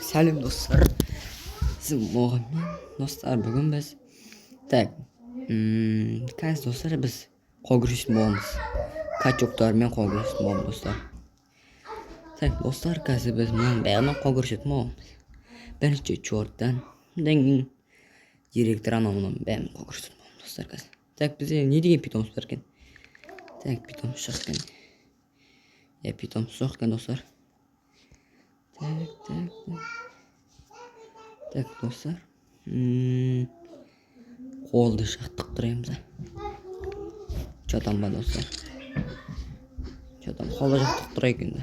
Сәлем достар, сіз мұғымен достар, бүгін біз қазір достар біз қол күресетін боламыз. Качоктармен қол күресетін боламыз достар. Достар, қазір біз мұның бәрімен қол күресетін боламыз. Бірінші чорттан кейін директор анауынан бәрімен қол күресетін боламыз достар қазір. Бізде не деген питомыс бар екен? Питомыс жоқ екен. Питомыс жоқ екен достар. Достар, қолды жаттықтырамыз. Жатам ба достар? Жатам, қолды жаттықтырайық енді.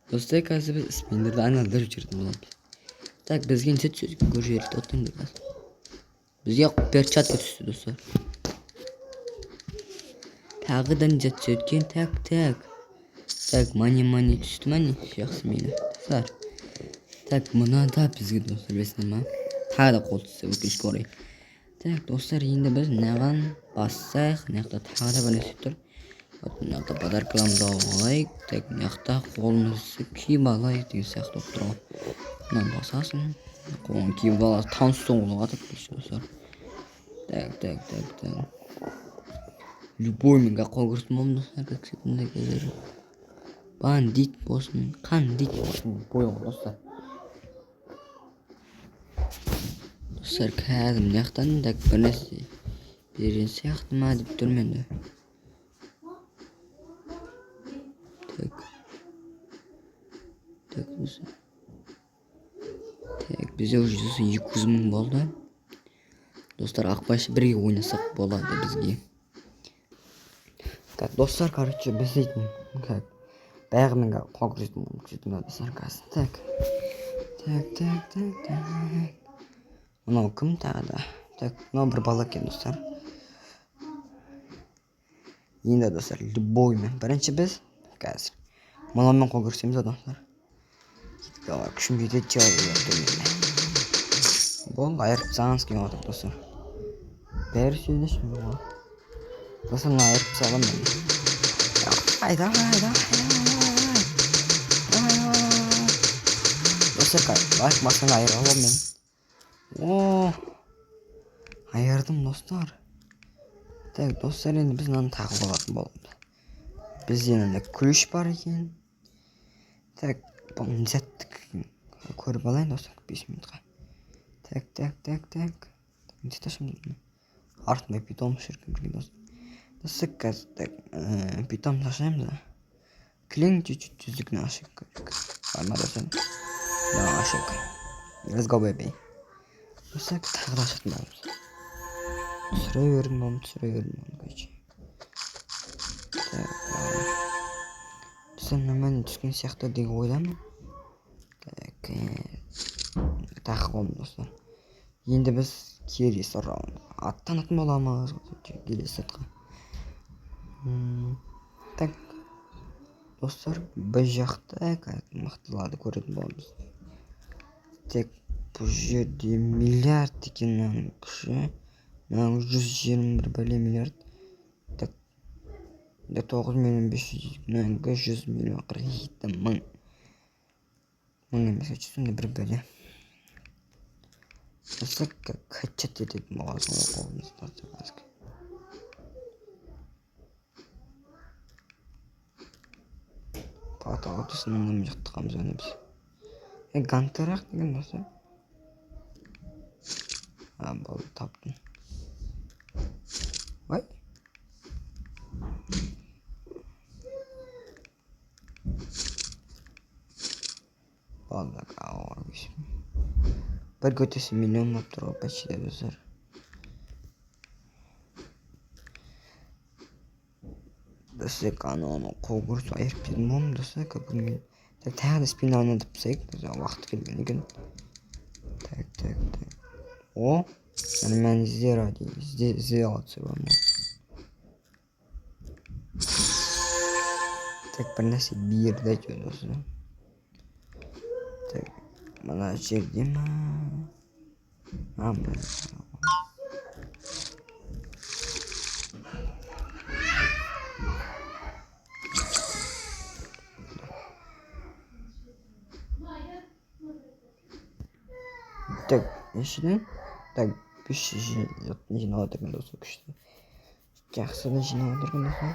Достар, қазір біз спиндерді айналдырып жүретін боламыз. Бізге не түседі? Көрші отыңды. Бізге перчатка түсті достар. Тағыдан жат сөйткен. Мани түсті мани. Жақсы мейлі. Мұна да бізге достар бесіне ма? Тағы да қол түсті өкінішке орай. Достар, енді біз наған бассақ, нақта тағы да бір нәрсе тұр. Нақта подаркаламызды алайық. Нақта қолымызды киіп алайық деген сияқты отырған. Мынаны басасың. Қолын киіп аласың. Таныстың қолын атып достар. Любойменге қол күресетін боламын достар. Бандит болсын, қандит болсын, бойын достар. Достар, кәдім неқтан бір нәрсе берген сияқты ма деп тұрмын енді. Бізде уже 200 мың болды. Достар, ақбайшы бірге ойнасақ болады бізге. Достар, короче, біз дейтін бәрімен қол күресетін достар қазір. Мынау кім тағы да? Мынау бір бала екен достар. Енді достар, любоймен. Бірінші біз қазір мынаумен қол күресеміз достар. Күшім жетеді жауап. Бұл айырып сағыңыз келген отыр достар. Бәрі сөйлесін бұл. Достар, мына айырып сағым мен. Достар, лайк басын айыр алам мен. Айырдым достар. Достар, енді біз мынаны тағып алатын боламыз. Бізде мында ключ бар екен. Бұл зәттік көріп алайын достар 5 минутқа. Не ташым дедім. Артында питомыс жүрген бірген достар. Достар, қазір питомыс ашаймыз да. Клин чуть-чуть түздікні ашық көрік. Барма достар. Да, ашық. Let's go baby. Достар, тағы да ашықтың боламыз. Түсірей өрін көйчі. Достар, нөмәні түскен сияқты деген ойламын. Тағы қолым достар. Енді біз келесі раунд аттанатын боламыз. Келесі атқа. Достар, біз жақта мықтыларды көретін боламыз. Бұл жерде миллиард екеннің күші. 121 бәле миллиард. 9.500.000 100 миллион 47 мың. Мың емес өтшісінде бір бәле. Достар, качат ететін боласың қолымызды. Паталы түсінің мұны жақтықамыз өне біз. Гантерақ деген достар. Бұл таптың. Ой. Балдақ ауыр көшім. Бір көтесі миллион мап тұрға пәтшеде достар. Достар, қануаны қол көрсі айырып дедім болым достар. Тағы да спин ойнадып бұсайық. Уақыт келген екен. О, мен іздер алатсы бар ма? Бір нәрсе берді әйтеуір достар. Мына жерде ма? Так, eshitding? Так, 5 jinoyat o'tirgan do'stlar kuchli. Yaxshida jinoyat o'tirgan do'stlar.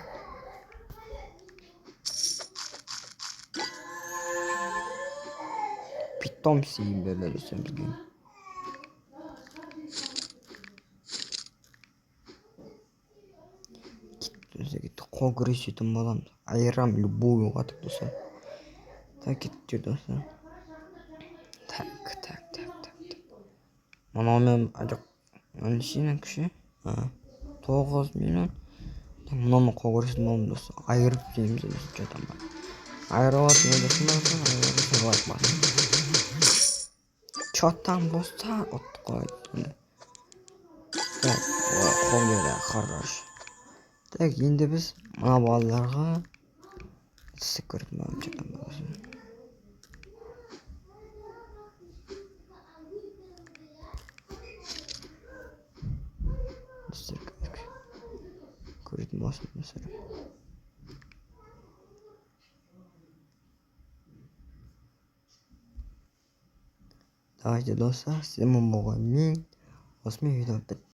Питомцы böyle söyleyeyim. Gitti kongres için balam. Ayıram любую atıp do'stlar. Tak gitti do'stlar. Tak. Mana men ajak anishina kishi. Ha. 9 million. Mana kongres mom do'stlar. Ayırıp deyimiz do'stlar. Ayırıp do'stlar. Чётам do'stlar otib qo'ydi. Так, qo'lga хорош. Так, endi biz mana bolalarga ko'rib ko'rib mesela. Давайте do'stlar, sizga bo'lgan 1080 video